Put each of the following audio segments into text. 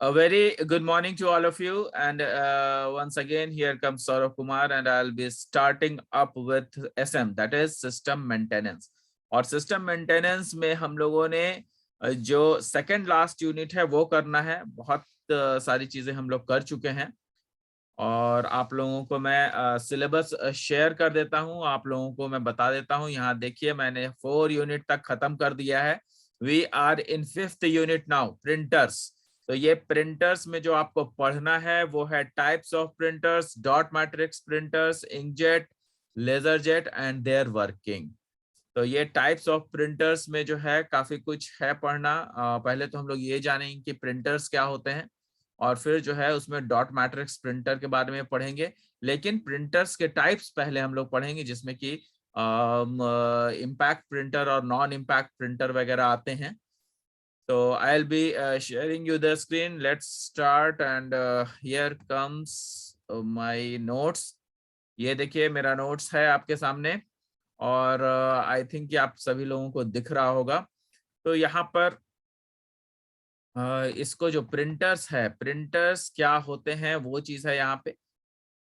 A very good morning to all of you, and once again here comes Saurav Kumar, and I'll be starting up with SM, that is system maintenance. और system maintenance में हम लोगों ने जो second last unit है वो करना है। बहुत सारी चीजें हम लोग कर चुके हैं और आप लोगों को मैं सिलेबस शेयर कर देता हूं, आप लोगों को मैं बता देता हूं। यहाँ देखिए मैंने 4 यूनिट तक खत्म कर दिया है। We are in 5th unit now, printers. तो ये प्रिंटर्स में जो आपको पढ़ना है वो है types of printers, dot matrix printers, inkjet, laser jet and there working. तो ये टाइप्स ऑफ प्रिंटर्स में जो है काफी कुछ है पढ़ना। पहले तो हम लोग ये जानेंगे कि प्रिंटर्स क्या होते हैं और फिर जो है उसमें डॉट मैट्रिक्स प्रिंटर के बारे में पढ़ेंगे। लेकिन प्रिंटर्स के टाइप्स पहले हम लोग पढ़ेंगे, जिसमें कि इम्पैक्ट प्रिंटर और नॉन इम्पैक्ट प्रिंटर वगैरह आते हैं। तो I'll be sharing you the screen. Let's start and here comes my notes. ये देखिए मेरा नोट्स है आपके सामने और आई थिंक कि आप सभी लोगों को दिख रहा होगा। तो यहाँ पर इसको जो प्रिंटर्स है, प्रिंटर्स क्या होते हैं वो चीज है यहाँ पे।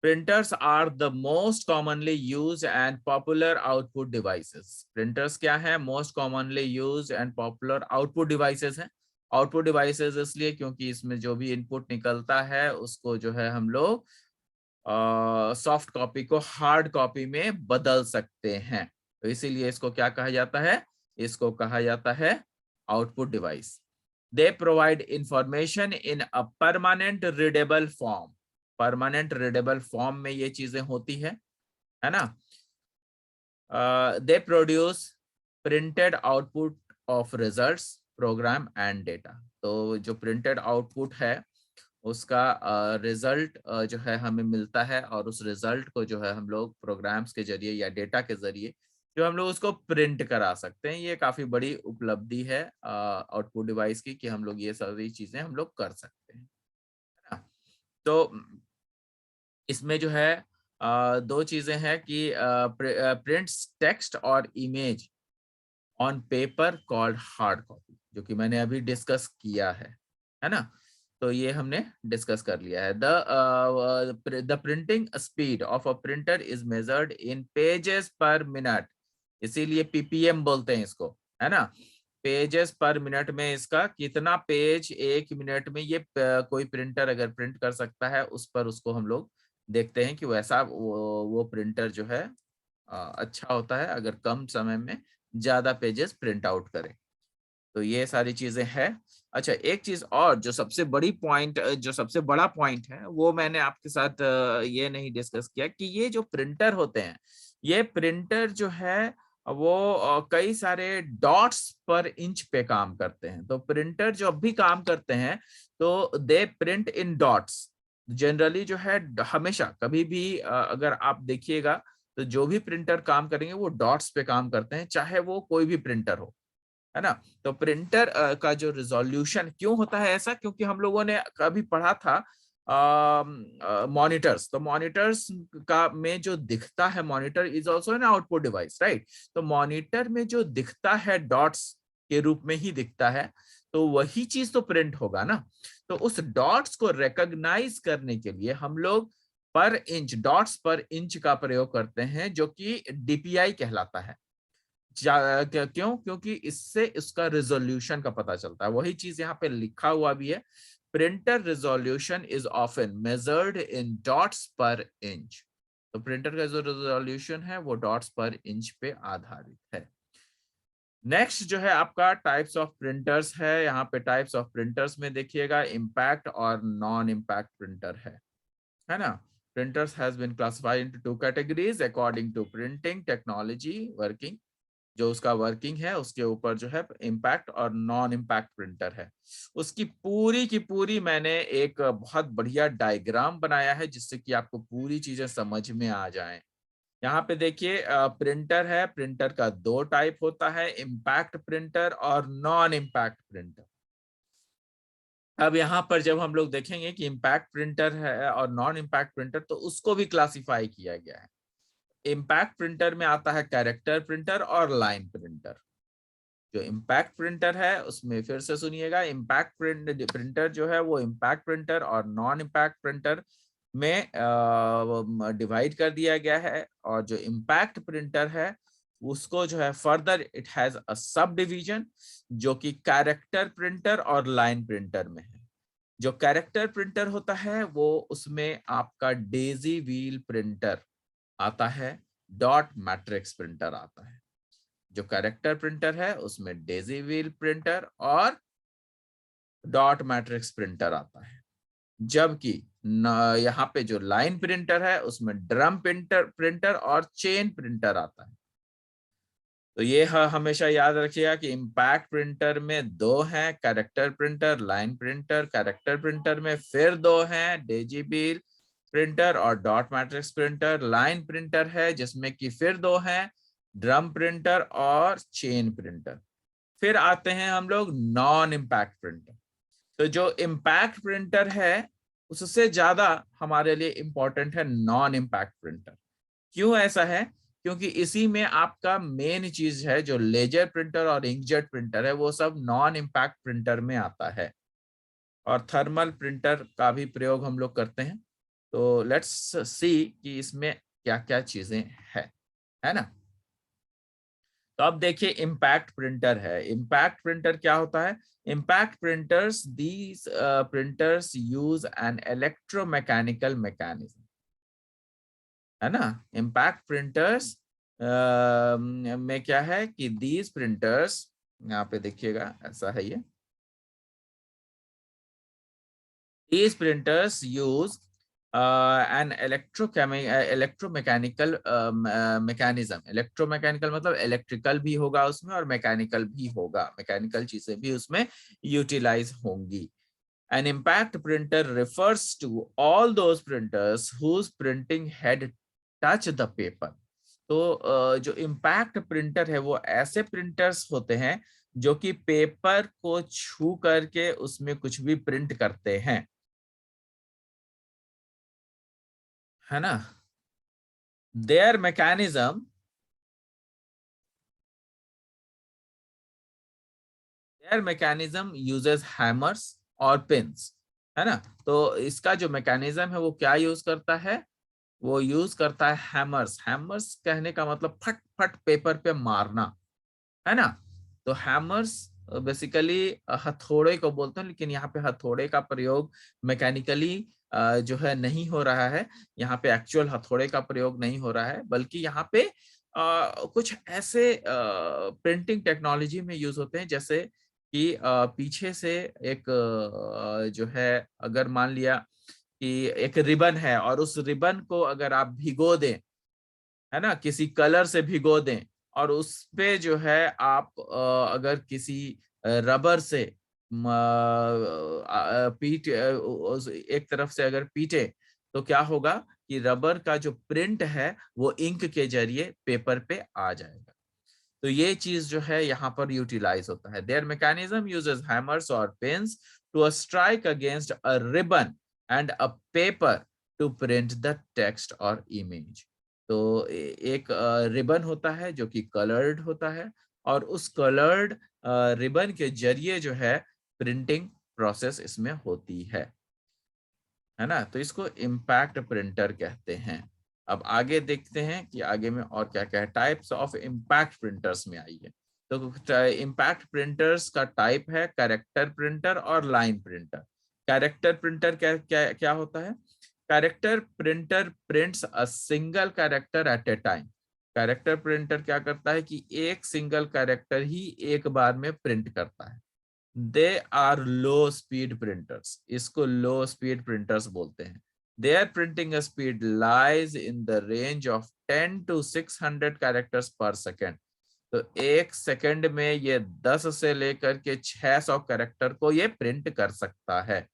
Printers are the most commonly use and popular output devices. Printers क्या है? Most commonly use and popular output devices हैं। आउटपुट डिवाइसेस इसलिए क्योंकि इसमें जो भी इनपुट निकलता है उसको जो है हम लोग सॉफ्ट कॉपी को हार्ड कॉपी में बदल सकते हैं। तो इसीलिए इसको क्या कहा जाता है? इसको कहा जाता है output device. They provide information in a permanent readable form. Permanent readable form में ये चीजें होती है ना। They produce printed output of results, program and data. तो जो प्रिंटेड आउटपुट है उसका रिजल्ट जो है हमें मिलता है और उस रिजल्ट को जो है हम लोग प्रोग्राम्स के जरिए या डेटा के जरिए जो हम लोग उसको प्रिंट करा सकते हैं। ये काफी बड़ी उपलब्धि है आउटपुट डिवाइस की कि हम लोग ये सारी चीजें हम लोग कर सकते हैं, है ना। तो इसमें जो है दो चीजें हैं कि प्रिंट्स टेक्स्ट और image on paper called hard copy, जो कि मैंने अभी डिस्कस किया है ना। तो ये हमने डिस्कस कर लिया है। The printing speed of a printer is measured in pages पर मिनट, इसीलिए पीपीएम बोलते हैं इसको, है ना। पेजेस पर मिनट में इसका कितना पेज एक मिनट में ये कोई प्रिंटर अगर प्रिंट कर सकता है उस पर उसको हम लोग देखते हैं कि वैसा वो प्रिंटर जो है अच्छा होता है अगर कम समय में ज्यादा पेजेस प्रिंट आउट करे। तो ये सारी चीजें हैं। अच्छा, एक चीज और जो सबसे बड़ी पॉइंट, जो सबसे बड़ा पॉइंट है वो मैंने आपके साथ ये नहीं डिस्कस किया कि ये जो प्रिंटर होते हैं, ये प्रिंटर जो है वो कई सारे डॉट्स पर इंच पे काम करते हैं। तो प्रिंटर जब भी काम करते हैं तो दे प्रिंट इन डॉट्स। जनरली जो है हमेशा कभी भी अगर आप देखिएगा तो जो भी प्रिंटर काम करेंगे वो डॉट्स पे काम करते हैं, चाहे वो कोई भी प्रिंटर हो, है ना। तो प्रिंटर का जो रिजोल्यूशन क्यों होता है ऐसा, क्योंकि हम लोगों ने कभी पढ़ा था मॉनिटर्स। तो मॉनिटर्स का में जो दिखता है, monitor is also an output device, right. तो मॉनिटर में जो दिखता है डॉट्स के रूप में ही दिखता है, तो वही चीज तो प्रिंट होगा ना। तो उस डॉट्स को रिकॉग्नाइज करने के लिए हम लोग पर इंच, डॉट्स पर इंच का प्रयोग करते हैं, जो कि डीपीआई कहलाता है। क्यों? क्योंकि इससे इसका रिजोल्यूशन का पता चलता है। वही चीज यहाँ पे लिखा हुआ भी है, printer resolution is often measured in dots पर इंच। तो प्रिंटर का जो रिजोल्यूशन है वो डॉट्स पर इंच पे आधारित है। नेक्स्ट जो है आपका टाइप्स ऑफ प्रिंटर्स है। यहाँ पे टाइप्स ऑफ प्रिंटर्स में देखिएगा इम्पैक्ट और नॉन इम्पैक्ट प्रिंटर है ना। Printers has been classified into 2 categories according to printing technology working. जो उसका वर्किंग है उसके ऊपर जो है इम्पैक्ट और नॉन इम्पैक्ट प्रिंटर है। उसकी पूरी की पूरी मैंने एक बहुत बढ़िया डायग्राम बनाया है जिससे कि आपको पूरी चीजें समझ में आ जाएं। यहाँ पे देखिए प्रिंटर है, प्रिंटर का दो टाइप होता है, इम्पैक्ट प्रिंटर और नॉन इम्पैक्ट प्रिंटर। अब यहाँ पर जब हम लोग देखेंगे कि इम्पैक्ट प्रिंटर है और नॉन इम्पैक्ट प्रिंटर, तो उसको भी क्लासिफाई किया गया है। इम्पैक्ट प्रिंटर में आता है कैरेक्टर प्रिंटर और लाइन प्रिंटर। जो इम्पैक्ट प्रिंटर है उसमें फिर से सुनिएगा, इम्पैक्ट प्रिंटर जो है वो इम्पैक्ट प्रिंटर और नॉन इम्पैक्ट प्रिंटर में डिवाइड कर दिया गया है। और जो इम्पैक्ट प्रिंटर है उसको जो है further it has a sub division जो कि कैरेक्टर प्रिंटर और लाइन प्रिंटर में है। जो कैरेक्टर प्रिंटर होता है वो उसमें आपका डेजी व्हील प्रिंटर आता है, डॉट मैट्रिक्स प्रिंटर आता है। जो कैरेक्टर प्रिंटर है उसमें डेजी व्हील प्रिंटर और डॉट मैट्रिक्स प्रिंटर आता है। जबकि यहाँ पे जो लाइन प्रिंटर है उसमें ड्रम प्रिंटर और चेन प्रिंटर आता है। तो ये हमेशा याद रखिएगा कि इम्पैक्ट प्रिंटर में दो हैं, character printer, line printer. Character printer में फिर दो हैं, डेजी व्हील प्रिंटर और dot matrix printer. Line printer है जिसमें कि फिर दो हैं, ड्रम प्रिंटर और चेन प्रिंटर। फिर आते हैं हम लोग नॉन इम्पैक्ट प्रिंटर। तो जो इम्पैक्ट प्रिंटर है उससे ज्यादा हमारे लिए इंपॉर्टेंट है नॉन इम्पैक्ट प्रिंटर। क्यों ऐसा है? क्योंकि इसी में आपका मेन चीज है, जो लेजर प्रिंटर और इंकजेट प्रिंटर है वो सब नॉन इम्पैक्ट प्रिंटर में आता है। और थर्मल प्रिंटर का भी प्रयोग हम लोग करते हैं। तो लेट्स सी कि इसमें क्या क्या चीजें है ना। तो अब देखिए इम्पैक्ट प्रिंटर है। इम्पैक्ट प्रिंटर क्या होता है? Impact printers, these printers use N electromechanical mechanism, है ना। इम्पैक्ट प्रिंटर्स में क्या है कि दीज प्रिंटर्स, यहाँ पे देखिएगा ऐसा है ये, these printers use an electromechanical mechanism। electromechanical मतलब इलेक्ट्रिकल भी होगा उसमें और मैकेनिकल भी होगा, मैकेनिकल चीजें भी उसमें यूटिलाइज होंगी। An impact printer refers to all those printers whose printing head touch the paper। तो जो इम्पैक्ट प्रिंटर है वो ऐसे प्रिंटर्स होते हैं जो कि पेपर को छू करके उसमें कुछ भी प्रिंट करते हैं, है ना। their mechanism their mechanism uses hammers और पिन्स, है ना। तो इसका जो मैकेनिज्म है वो क्या यूज करता है? वो यूज करता है हैमर्स। हैमर्स कहने का मतलब फट फट पेपर पे मारना, है ना। तो हैमर्स बेसिकली हथौड़े को बोलते हैं, लेकिन यहाँ पे हथौड़े का प्रयोग मैकेनिकली जो है नहीं हो रहा है। यहाँ पे एक्चुअल हथौड़े का प्रयोग नहीं हो रहा है, बल्कि यहाँ पे कुछ ऐसे प्रिंटिंग टेक्नोलॉजी में यूज होते हैं, जैसे कि पीछे से एक जो है, अगर मान लिया कि एक रिबन है और उस रिबन को अगर आप भिगो दें, है ना, किसी कलर से भिगो दें और उस पे जो है आप अगर किसी रबर से पीट एक तरफ से अगर पीटे, तो क्या होगा कि रबर का जो प्रिंट है वो इंक के जरिए पेपर पे आ जाएगा। तो ये चीज जो है यहाँ पर यूटिलाइज होता है। देयर मैकेनिज्म यूजेस हैमर्स और pins to strike against a ribbon and a paper to print the text और इमेज। तो एक रिबन होता है जो कि कलर्ड होता है, और उस कलर्ड रिबन के जरिए जो है प्रिंटिंग प्रोसेस इसमें होती है ना। तो इसको इम्पैक्ट प्रिंटर कहते हैं। अब आगे देखते हैं कि आगे में और क्या क्या है। टाइप्स ऑफ इम्पैक्ट प्रिंटर्स में आइए। तो इम्पैक्ट प्रिंटर्स का टाइप है कैरेक्टर प्रिंटर और लाइन प्रिंटर। कैरेक्टर प्रिंटर क्या क्या क्या होता है? Character printer prints a single character eight A time. Character printer क्या करता है कि एक सिंगल कैरेक्टर ही एक बार में प्रिंट करता है। They are low speed printers, इसको लो स्पीड प्रिंटर्स बोलते हैं। Their printing speed lies in the range of 10 to 600 characters per second. तो एक सेकंड में ये 10 से लेकर के 600 कैरेक्टर को ये प्रिंट कर सकता है।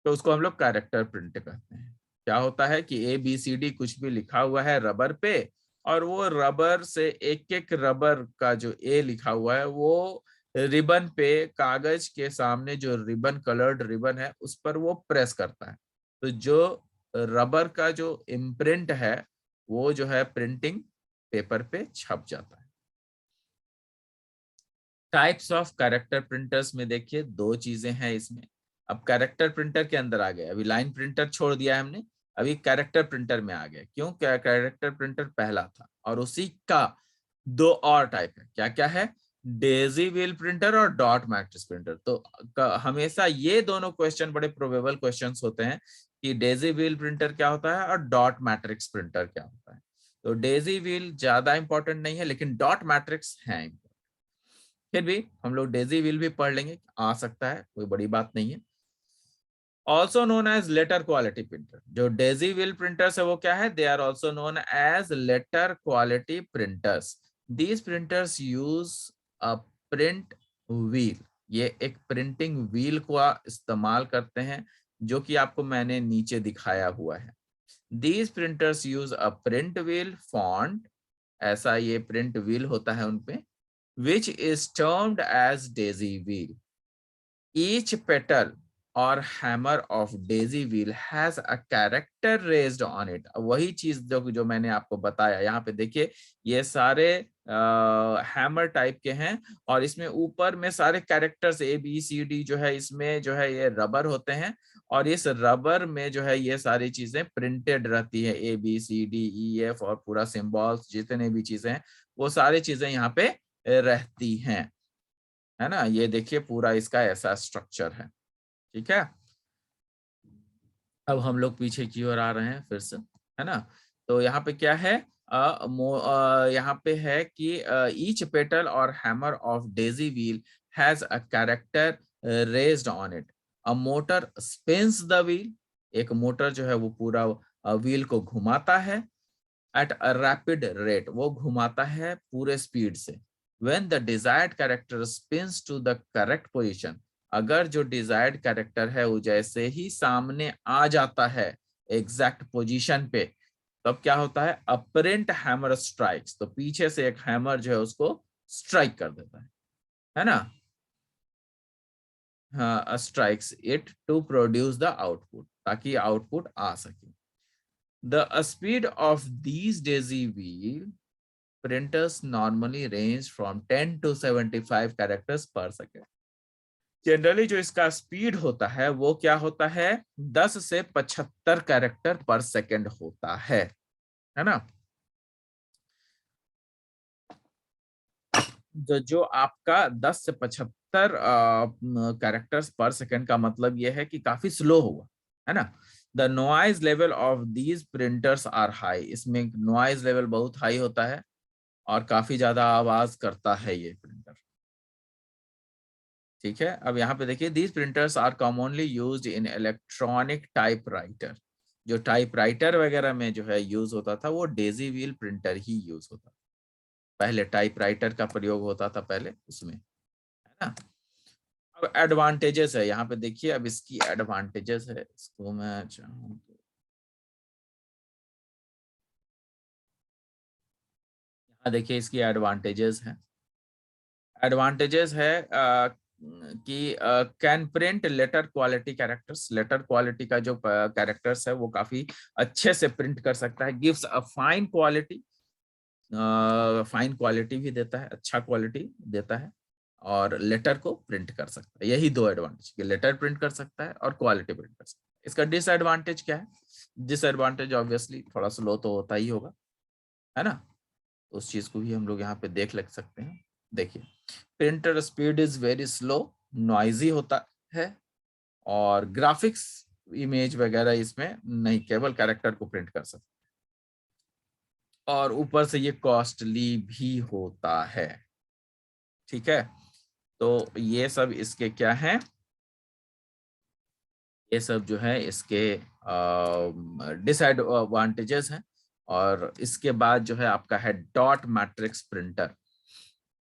तो उसको हम लोग कैरेक्टर प्रिंट कहते हैं। क्या होता है कि ABCD कुछ भी लिखा हुआ है रबर पे, और वो रबर से एक एक रबर का जो ए लिखा हुआ है वो रिबन पे, कागज के सामने जो रिबन, कलर्ड रिबन है उस पर वो प्रेस करता है। तो जो रबर का जो इम्प्रिंट है वो जो है प्रिंटिंग पेपर पे छप जाता है। टाइप्स ऑफ कैरेक्टर प्रिंटर्स में देखिए दो चीजें हैं इसमें। अब कैरेक्टर प्रिंटर के अंदर आ गए, अभी लाइन प्रिंटर छोड़ दिया हमने, अभी कैरेक्टर प्रिंटर में आ गए। क्यों? क्या कैरेक्टर प्रिंटर पहला था और उसी का दो और टाइप है। क्या क्या है? डेजी व्हील प्रिंटर और डॉट मैट्रिक्स प्रिंटर। तो हमेशा ये दोनों क्वेश्चन बड़े प्रोबेबल क्वेश्चंस होते हैं कि डेजी व्हील प्रिंटर क्या होता है और डॉट मैट्रिक्स प्रिंटर क्या होता है। तो डेजी व्हील ज्यादा इंपॉर्टेंट नहीं है, लेकिन डॉट मैट्रिक्स है। फिर भी हम लोग डेजी व्हील भी पढ़ लेंगे, आ सकता है, कोई बड़ी बात नहीं है। Also known as letter quality printer. जो डेजी व्हील प्रिंटर्स है वो क्या है? They are also known as letter quality printers. These printers use a print wheel. ये एक प्रिंटिंग व्हील का इस्तेमाल करते हैं, जो कि आपको मैंने नीचे दिखाया हुआ है। These printers use a print wheel font, ऐसा ये प्रिंट व्हील होता है उनपे, which is termed as daisy wheel. Each petal or hammer of daisy wheel has a character raised on it. वही चीज जो मैंने आपको बताया, यहाँ पे देखिए ये सारे हैमर टाइप के हैं और इसमें ऊपर में सारे कैरेक्टर्स ABCD जो है, इसमें जो है ये रबर होते हैं और इस रबर में जो है ये सारी चीजें प्रिंटेड रहती है, ABCDEF और पूरा सिंबल्स जितने भी चीजें हैं वो सारी चीजें यहाँ पे रहती हैं, है ना। ये देखिए पूरा इसका ऐसा स्ट्रक्चर है, ठीक है। अब हम लोग पीछे की ओर आ रहे हैं फिर से, है ना। तो यहाँ पे क्या है? यहाँ पे है कि ईच पेटल और hammer of daisy wheel has a character raised on it. A motor spins the wheel. एक मोटर जो है वो पूरा व्हील को घुमाता है एट अ रैपिड रेट, वो घुमाता है पूरे स्पीड से। When the desired character spins to the correct position, अगर जो डिजायर्ड कैरेक्टर है वो जैसे ही सामने आ जाता है एग्जैक्ट पोजीशन पे, तब क्या होता है? अ प्रिंट हैमर स्ट्राइक्स, तो पीछे से एक हैमर जो है उसको स्ट्राइक कर देता है ना। हाँ, strikes it to produce the output, ताकि आउटपुट आ सके। The speed of these daisy wheel printers normally range from 10 to 75 characters per second. Generally जो इसका स्पीड होता है वो क्या होता है? 10 से 75 कैरेक्टर पर सेकंड होता है ना। जो आपका 10 से 75 कैरेक्टर्स पर सेकंड का मतलब यह है कि काफी स्लो होगा, है ना। The noise level of these printers are high. इसमें नॉइज लेवल बहुत हाई होता है और काफी ज्यादा आवाज करता है ये प्रिंटर, ठीक है। अब यहाँ पे देखिए, these printers are commonly used in electronic typewriter. जो टाइपराइटर वगैरह में जो है यूज होता था वो डेजी व्हील प्रिंटर ही यूज होता था। पहले टाइपराइटर का प्रयोग होता था पहले उसमें, है ना। अब एडवांटेजेस है, यहाँ पे देखिए, अब इसकी एडवांटेजेस है, इसको मैं चाहूँ तो यहाँ देखिए इसकी एडवांटेजेस है। एडवांटेजेस है कि can print letter quality characters. Letter quality का जो कैरेक्टर्स है वो काफी अच्छे से प्रिंट कर सकता है। Gives a fine quality, fine quality भी देता है, अच्छा क्वालिटी देता है और लेटर को प्रिंट कर सकता है। यही दो एडवांटेज, लेटर प्रिंट कर सकता है और क्वालिटी प्रिंट कर सकता है। इसका डिसएडवांटेज क्या है? डिसएडवांटेज ऑब्वियसली थोड़ा स्लो तो होता ही होगा, है ना। उस चीज को भी हम लोग यहाँ पे देख लग सकते हैं। देखिए, printer speed is very slow, noisy होता है और ग्राफिक्स इमेज वगैरह इसमें नहीं, केवल कैरेक्टर को प्रिंट कर सकते, और ऊपर से ये कॉस्टली भी होता है, ठीक है। तो ये सब इसके क्या है? ये सब जो है इसके डिसएडवांटेजेस हैं। और इसके बाद जो है आपका है dot matrix printer.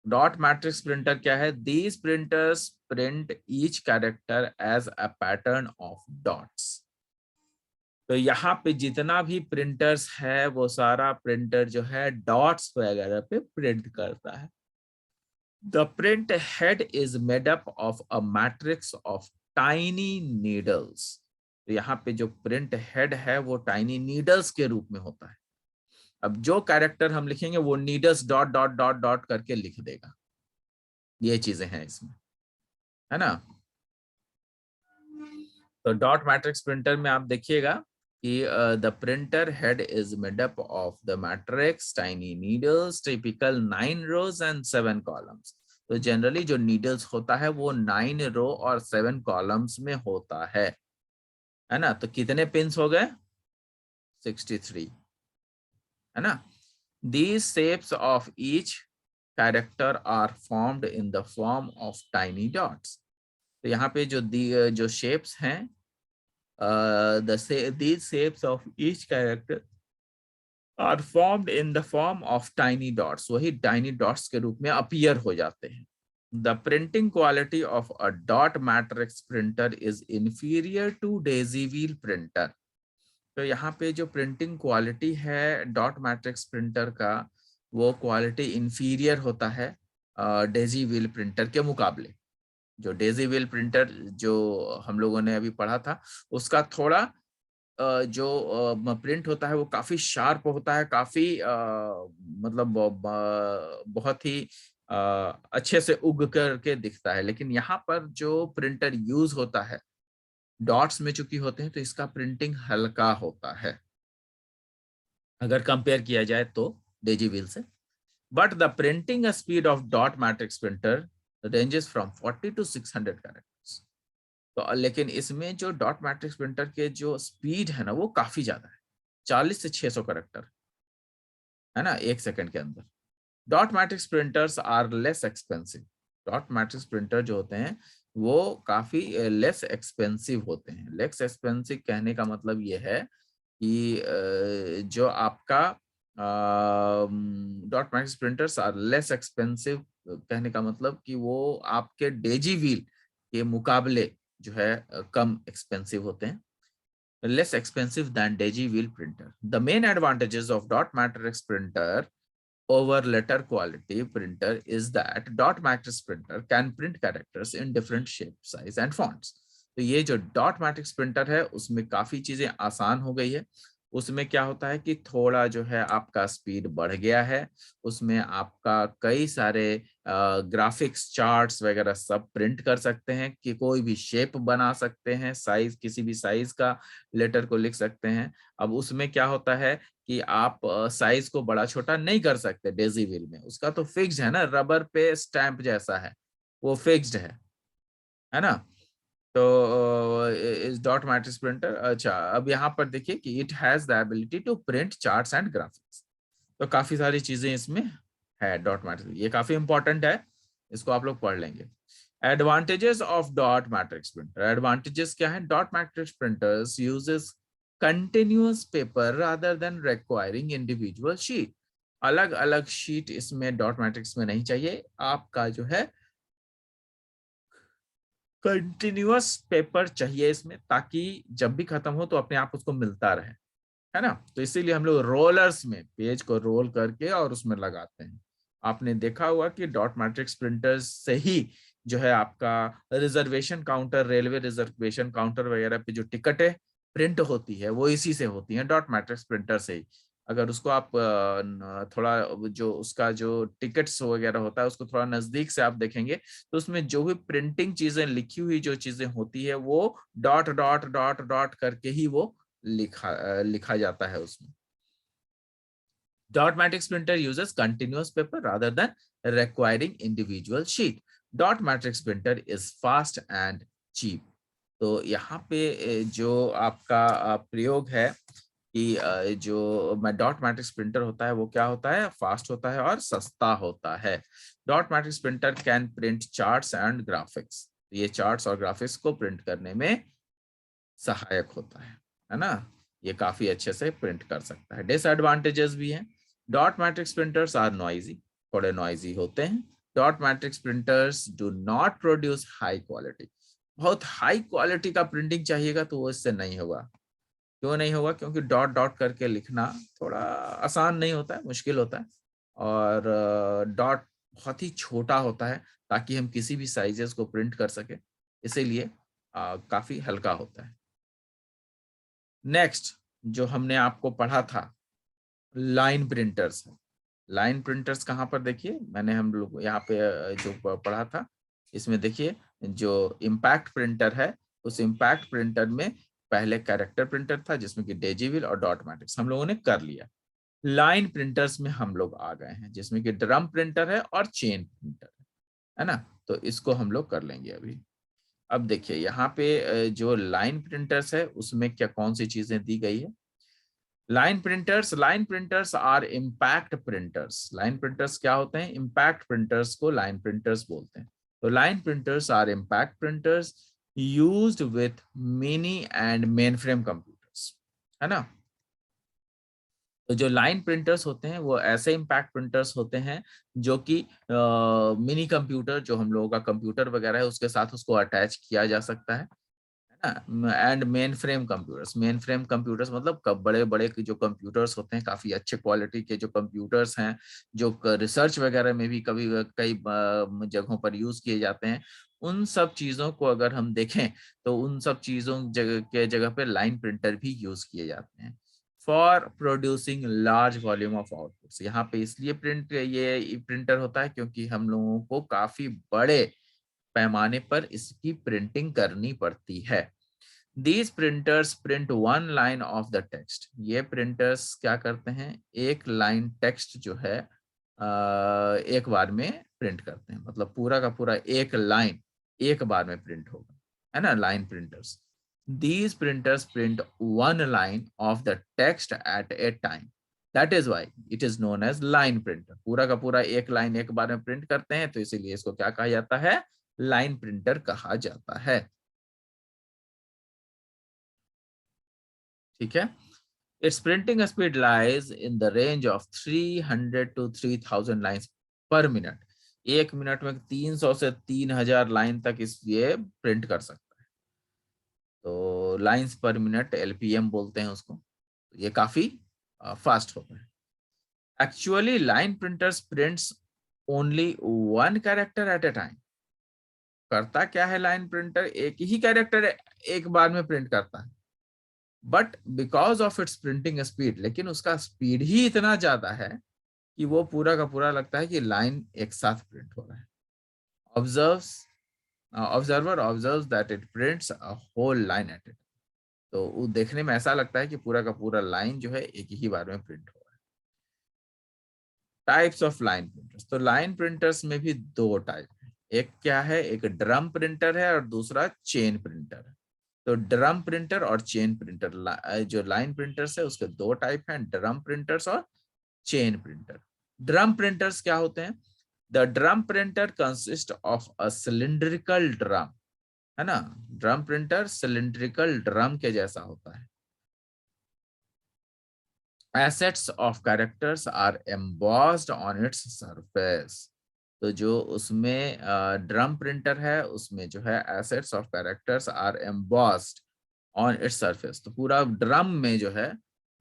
Dot matrix printer क्या है? These printers print each character as a pattern of dots. तो यहाँ पे जितना भी प्रिंटर्स है वो सारा प्रिंटर जो है डॉट्स वगैरह पे प्रिंट करता है। The print head is made up of a matrix of tiny needles. तो यहाँ पे जो प्रिंट हेड है वो टाइनी नीडल्स के रूप में होता है। अब जो कैरेक्टर हम लिखेंगे वो needles dot dot dot dot करके लिख देगा, ये चीजें हैं इसमें, है ना। तो डॉट मैट्रिक्स प्रिंटर में आप देखिएगा कि the printer head is made up of the matrix tiny needles typical 9 rows and 7 columns. तो जनरली जो नीडल्स होता है वो 9 रो और 7 कॉलम्स में होता है ना। तो कितने पिंस हो गए? 63, है ना। These shapes of each character are formed in the form of tiny dots. तो यहाँ पे जो shapes हैं, these shapes of each character are formed in the form of tiny dots. वही tiny dots के रूप में appear हो जाते हैं. The printing quality of a dot matrix printer is inferior to daisy wheel printer. तो यहाँ पे जो प्रिंटिंग क्वालिटी है डॉट मैट्रिक्स प्रिंटर का, वो क्वालिटी इंफीरियर होता है डेजी व्हील प्रिंटर के मुकाबले। जो डेजी व्हील प्रिंटर जो हम लोगों ने अभी पढ़ा था, उसका थोड़ा जो प्रिंट होता है वो काफी शार्प होता है, काफी मतलब बहुत ही अच्छे से उग करके दिखता है। लेकिन यहाँ पर जो प्रिंटर यूज होता है डॉट्स में चूंकि होते हैं, तो इसका प्रिंटिंग हल्का होता है अगर कंपेयर किया जाए तो डेजी व्हील से। But the printing speed of dot matrix printer ranges from 40 to 600 characters. तो लेकिन इसमें जो डॉट मैट्रिक्स प्रिंटर के जो स्पीड है ना, वो काफी ज्यादा है, 40 से 600 कैरेक्टर, है ना, 1 सेकंड के अंदर। Dot matrix printers are less expensive. Dot matrix printer जो होते हैं वो काफी लेस एक्सपेंसिव होते हैं। लेस एक्सपेंसिव कहने का मतलब ये है कि जो आपका dot matrix printers are less expensive कहने का मतलब कि वो आपके डेजी व्हील के मुकाबले जो है कम एक्सपेंसिव होते हैं, less expensive than daisy wheel printer. The main advantages of dot matrix printer over letter quality printer is that dot matrix printer can print characters in different shape, size and fonts. तो ये जो dot matrix printer है उसमें काफी चीजें आसान हो गई है। उसमें क्या होता है कि थोड़ा जो है आपका स्पीड बढ़ गया है, उसमें आपका कई सारे ग्राफिक्स चार्ट्स वगैरह सब प्रिंट कर सकते हैं, कि कोई भी शेप बना सकते हैं, साइज किसी भी साइज का लेटर को लिख सकते हैं। अब उसमें क्या होता है कि आप साइज को बड़ा छोटा नहीं कर सकते डेजी व्हील में, उसका तो फिक्स्ड है ना, रबर पे स्टैंप जैसा है, वो फिक्स्ड है ना। तो इस डॉट मैट्रिक्स प्रिंटर, अच्छा अब यहाँ पर देखिए कि it has the ability to print charts and graphics. तो काफी सारी चीजें इसमें है डॉट मैट्रिक्स, ये काफी इंपॉर्टेंट है, इसको आप लोग पढ़ लेंगे। Advantages of dot matrix printer. Advantages क्या है? Dot matrix printers uses continuous paper rather than requiring individual sheet. अलग अलग शीट इसमें डॉट मैट्रिक्स में नहीं चाहिए, आपका जो है कंटिन्यूअस पेपर चाहिए इसमें, ताकि जब भी खत्म हो तो अपने आप उसको मिलता रहे, है ना। तो इसीलिए हम लोग रोलर्स में पेज को रोल करके और उसमें लगाते हैं। आपने देखा हुआ कि डॉट मैट्रिक्स प्रिंटर्स से ही जो है आपका reservation counter, railway reservation counter वगैरह पे जो टिकटें प्रिंट होती है वो इसी से होती हैं, डॉट मैट्रिक्स प्रिंटर से ही। अगर उसको आप थोड़ा जो उसका जो टिकट्स वगैरह होता है उसको थोड़ा नजदीक से आप देखेंगे, तो उसमें जो भी प्रिंटिंग चीजें लिखी हुई जो चीजें होती है वो डॉट डॉट डॉट डॉट करके ही वो लिखा जाता है उसमें। Dot matrix printer uses continuous paper rather than requiring individual sheet. Dot matrix printer is fast and cheap. तो यहाँ पे जो आपका प्रयोग है कि जो डॉट मैट्रिक्स प्रिंटर होता है वो क्या होता है? फास्ट होता है और सस्ता होता है। Dot matrix printer can print charts and graphics. ये चार्ट्स और ग्राफिक्स को प्रिंट करने में सहायक होता है ना। ये काफी अच्छे से प्रिंट कर सकता है। डिसएडवांटेजेस भी हैं। Dot matrix printers are noisy, थोड़े नॉइजी होते हैं। Dot matrix printers do not produce high quality. बहुत हाई क्वालिटी का प्रिंटिंग चाहिएगा तो वो इससे नहीं होगा। क्यों नहीं होगा? क्योंकि डॉट डॉट करके लिखना थोड़ा आसान नहीं होता है, मुश्किल होता है। और डॉट बहुत ही छोटा होता है ताकि हम किसी भी साइजेस को प्रिंट कर सके, इसीलिए काफी हल्का होता है। नेक्स्ट जो हमने आपको पढ़ा था लाइन प्रिंटर्स है। लाइन प्रिंटर्स कहाँ पर देखिए, मैंने हम लोग यहाँ पे जो पढ़ा था, इसमें देखिए जो इम्पैक्ट प्रिंटर है, उस इम्पैक्ट प्रिंटर में पहले कैरेक्टर प्रिंटर था जिसमें कि डेजीविल और डॉट मैट्रिक्स हम लोगों ने कर लिया। लाइन प्रिंटर्स में हम लोग आ गए हैं जिसमें कि ड्रम प्रिंटर है और चेन प्रिंटर है ना। तो इसको हम लोग कर लेंगे अभी। अब देखिए यहाँ पे जो लाइन प्रिंटर्स है उसमें क्या कौन सी चीजें दी गई है। Line printers are impact printers. Line printers क्या होते हैं, इम्पैक्ट प्रिंटर्स को लाइन प्रिंटर्स बोलते हैं। तो line printers are impact printers used with mini and mainframe computers, है ना। तो जो लाइन प्रिंटर्स होते हैं वो ऐसे इम्पैक्ट प्रिंटर्स होते हैं जो कि मिनी कंप्यूटर, जो हम लोगों का कंप्यूटर वगैरह है उसके साथ उसको अटैच किया जा सकता है ना। एंड मेन फ्रेम कंप्यूटर्स मतलब बड़े बड़े जो कंप्यूटर्स होते हैं, काफी अच्छे क्वालिटी के जो कंप्यूटर्स हैं, जो रिसर्च वगैरह में भी कभी कई जगहों पर यूज किए जाते हैं, उन सब चीजों को अगर हम देखें तो उन सब चीजों के जगह पे लाइन प्रिंटर भी यूज किए जाते हैं for producing large volume of outputs. यहाँ पे इसलिए ये प्रिंटर होता है क्योंकि हम लोगों को काफी बड़े पैमाने पर इसकी प्रिंटिंग करनी पड़ती है। These printers print one line of the text। ये प्रिंटर्स क्या करते हैं, एक लाइन टेक्स्ट जो है एक बार में प्रिंट करते हैं, मतलब पूरा का पूरा एक लाइन एक बार में प्रिंट होगा, है ना, line printers. These printers print one line of the text at a time। That is why it is known as line printer। पूरा का पूरा एक लाइन एक बार में प्रिंट करते हैं, तो इसीलिए इसको क्या कहा जाता है, लाइन प्रिंटर कहा जाता है। ठीक है। Its printing speed lies in the range of 300 to 3000 lines per minute। एक मिनट में 300 से 3000 लाइन तक इस ये प्रिंट कर सकता है। तो लाइंस पर मिनट एलपीएम बोलते हैं उसको। ये काफी फास्ट होता है। Actually line printers prints only one character eight ए टाइम। करता क्या है लाइन प्रिंटर, एक ही कैरेक्टर एक बार में प्रिंट करता है, but because of its printing speed, लेकिन उसका स्पीड ही इतना ज्यादा है कि वो पूरा का पूरा लगता है कि लाइन एक साथ प्रिंट हो रहा है। Observes observer observes that it prints a whole line at it. तो वो देखने में ऐसा लगता है कि पूरा का पूरा लाइन जो है एक ही बार में प्रिंट हो रहा है। Types of line printers. तो लाइन प्रिंटर्स में भी दो टाइप है, एक क्या है, एक ड्रम प्रिंटर है और दूसरा चेन प्रिंटर है। तो ड्रम प्रिंटर और चेन प्रिंटर, जो लाइन प्रिंटर्स है उसके दो टाइप हैं, ड्रम प्रिंटर्स और चेन प्रिंटर। ड्रम प्रिंटर्स क्या होते हैं, the drum printer consist of a cylindrical drum, है ना। ड्रम प्रिंटर सिलिंड्रिकल ड्रम के जैसा होता है। A sets of characters are embossed on its surface. तो जो उसमें ड्रम प्रिंटर है उसमें जो है a sets of characters are embossed on its surface. तो पूरा ड्रम में जो है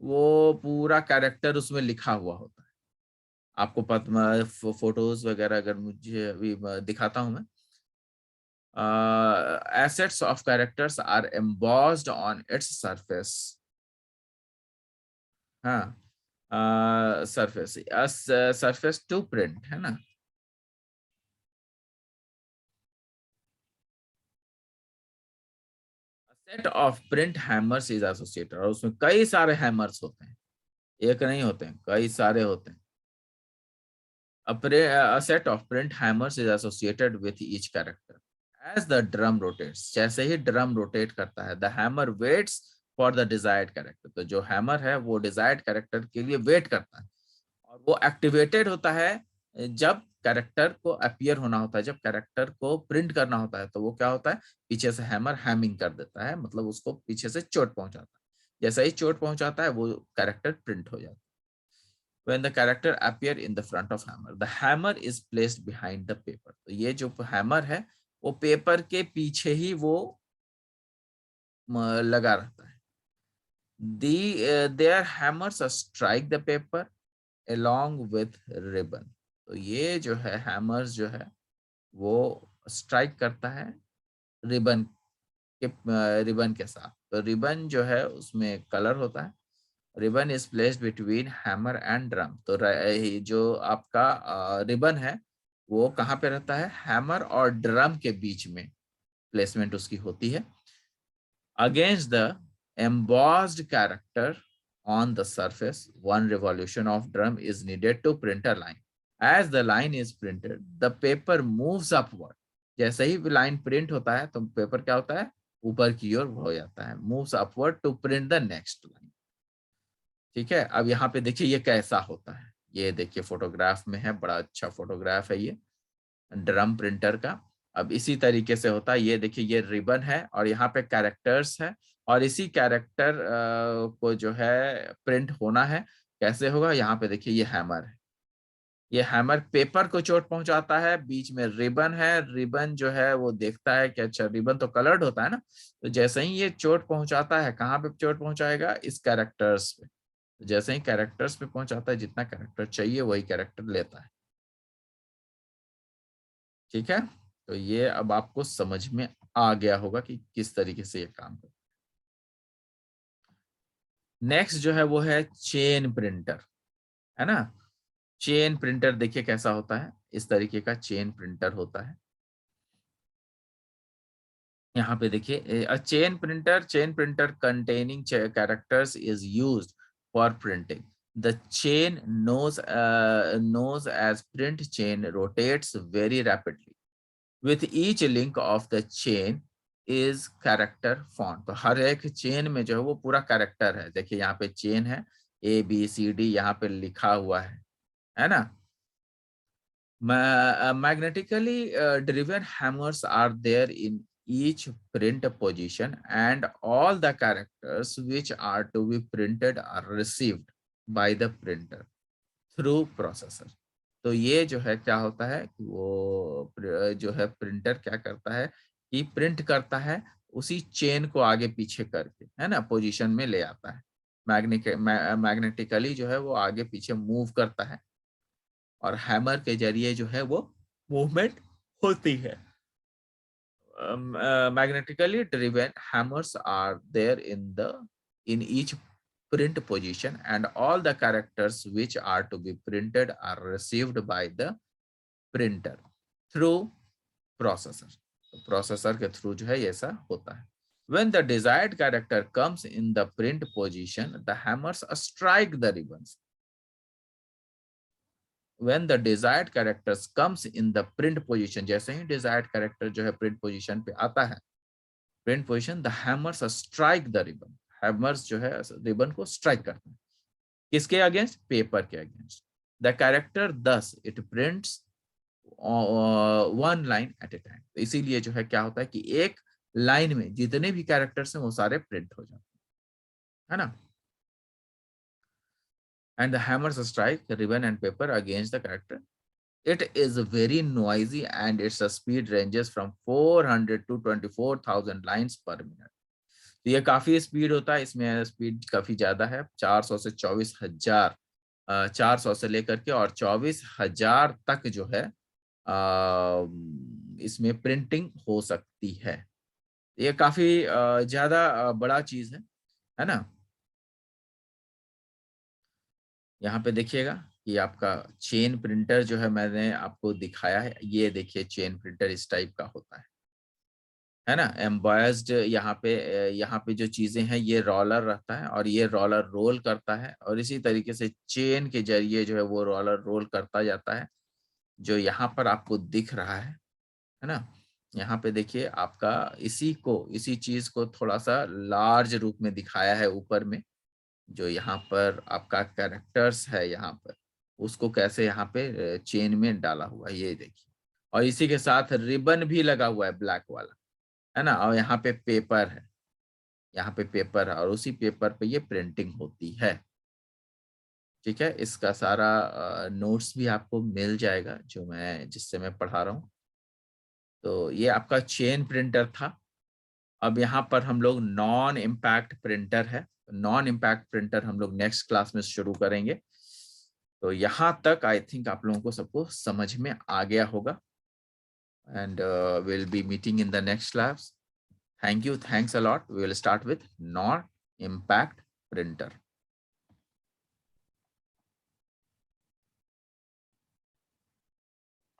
वो पूरा कैरेक्टर उसमें लिखा हुआ होता है। आपको फोटोज वगैरह अगर मुझे अभी दिखाता हूं मैं, assets of characters are embossed on its surface। हाँ, सरफेस सरफेस टू प्रिंट, है ना। Set of print hammers is associated. और उसमें कई सारे हैमर्स होते हैं, एक नहीं होते हैं, कई सारे होते हैं। A set of print hammers is associated with each character as the drum rotates। जैसे ही ड्रम रोटेट करता है, the hammer waits for the desired character। तो जो हैमर है वो डिजायर्ड कैरेक्टर के लिए वेट करता है और वो एक्टिवेटेड होता है जब कैरेक्टर को अपीयर होना होता है, जब कैरेक्टर को प्रिंट करना होता है। तो वो क्या होता है, पीछे से हैमर हैमिंग कर देता है, मतलब उसको पीछे से चोट पहुंचाता है। जैसे ही चोट पहुंचाता है वो कैरेक्टर प्रिंट हो जाता है। When the character appear in the front of hammer, the hammer is placed behind the paper। तो ये जो हैमर है वो पेपर के पीछे ही वो लगा रहता है। Their hammers strike the paper along with ribbon। तो ये जो है हैमर्स जो है वो स्ट्राइक करता है रिबन के साथ। तो रिबन जो है उसमें कलर होता है ribbon is placed between hammer and drum. तो जो आपका रिबन है वो कहाँ पे रहता है, हैमर और ड्रम के बीच में प्लेसमेंट उसकी होती है। Against the embossed character on the surface, one revolution of drum is needed to print a line. As the line is printed, the paper moves upward. जैसे ही लाइन प्रिंट होता है तो पेपर क्या होता है, ऊपर की ओर हो जाता है, moves upward to print the next line. ठीक है, अब यहाँ पे देखिए ये कैसा होता है, ये देखिए फोटोग्राफ में है, बड़ा अच्छा फोटोग्राफ है ये ड्रम प्रिंटर का। अब इसी तरीके से होता है, ये देखिए ये रिबन है और यहाँ पे कैरेक्टर्स है, और इसी कैरेक्टर को जो है प्रिंट होना है, कैसे होगा, यहाँ पे देखिए ये हैमर है, ये हैमर पेपर को चोट पहुंचाता है, बीच में रिबन है, रिबन जो है वो देखता है कि अच्छा रिबन तो कलर्ड होता है ना, तो जैसे ही ये चोट पहुंचाता है, कहाँ पे चोट पहुंचाएगा, इस कैरेक्टर्स पे, जैसे ही कैरेक्टर्स पे पहुंचाता है, जितना कैरेक्टर चाहिए वही कैरेक्टर लेता है। ठीक है, तो ये अब आपको समझ में आ गया होगा कि किस तरीके से ये काम करता है। नेक्स्ट जो है वो है चेन प्रिंटर, है ना। चेन प्रिंटर देखिए कैसा होता है, इस तरीके का चेन प्रिंटर होता है। यहाँ पे देखिए chain printer containing characters is used for printing. The chain knows as print chain rotates very rapidly. With each link of the chain is character font. तो हर एक चेन में जो है वो पूरा कैरेक्टर है, देखिए यहाँ पे चेन है ABCD, यहाँ पे लिखा हुआ है ना। Magnetically driven hammers are there in each print position, and all the characters which are to be printed are received by the printer through processor. तो ये जो है क्या होता है कि वो जो है प्रिंटर क्या करता है कि प्रिंट करता है उसी चेन को आगे पीछे करके, है ना, पोजीशन में ले आता है। मैग्नेटिकली जो है वो आगे पीछे मूव करता है और हैमर के जरिए जो है वो मूवमेंट होती है। Magnetically driven hammers are there in each print position, and all the characters which are to be printed are received by the printer through processor. Processor के थ्रू जो है ऐसा होता है। When the desired character comes in the print position, the hammers strike the ribbons. When the desired characters comes in the print position, जैसे ही desired character जो है print position पे आता है, print position, the hammers strike the ribbon. Hammers जो है ribbon को strike करते हैं, किसके against, पेपर के against. The character thus it prints one line at a time. इसीलिए जो है क्या होता है कि एक लाइन में जितने भी कैरेक्टर्स हैं वो सारे प्रिंट हो जाते हैं, है ना। And the hammers strike the ribbon and paper against the character. It is very noisy and its speed ranges from 400 to 24,000 lines per minute. तो ये काफी स्पीड होता है, इसमें स्पीड काफी ज्यादा है, 400 से 24,000, 400 से लेकर के और 24,000 तक जो है इसमें प्रिंटिंग हो सकती है। ये काफी ज्यादा बड़ा चीज है ना। यहाँ पे देखिएगा कि आपका चेन प्रिंटर जो है मैंने आपको दिखाया है, ये देखिए चेन प्रिंटर इस टाइप का होता है ना। एम्बॉयज्ड यहाँ पे जो चीजें हैं ये रोलर रहता है और ये रोलर रोल करता है और इसी तरीके से चेन के जरिए जो है वो रोलर रोल करता जाता है, जो यहाँ पर आपको दिख रहा है ना। यहाँ पे देखिए आपका इसी चीज को थोड़ा सा लार्ज रूप में दिखाया है ऊपर में, जो यहाँ पर आपका कैरेक्टर्स है यहाँ पर, उसको कैसे यहाँ पे चेन में डाला हुआ है ये देखिए, और इसी के साथ रिबन भी लगा हुआ है ब्लैक वाला, है ना। और यहाँ पे पेपर है, यहाँ पे पेपर है और उसी पेपर पे ये प्रिंटिंग होती है। ठीक है, इसका सारा नोट्स भी आपको मिल जाएगा जिससे मैं पढ़ा रहा हूँ। तो ये आपका चेन प्रिंटर था। अब यहाँ पर हम लोग नॉन इम्पैक्ट प्रिंटर है, नॉन इम्पैक्ट प्रिंटर हम लोग नेक्स्ट क्लास में शुरू करेंगे। तो यहाँ तक आई थिंक आप लोगों को सबको समझ में आ गया होगा, and will be meeting in the next class. Thank you. Thanks a lot. We will start with non-impact printer.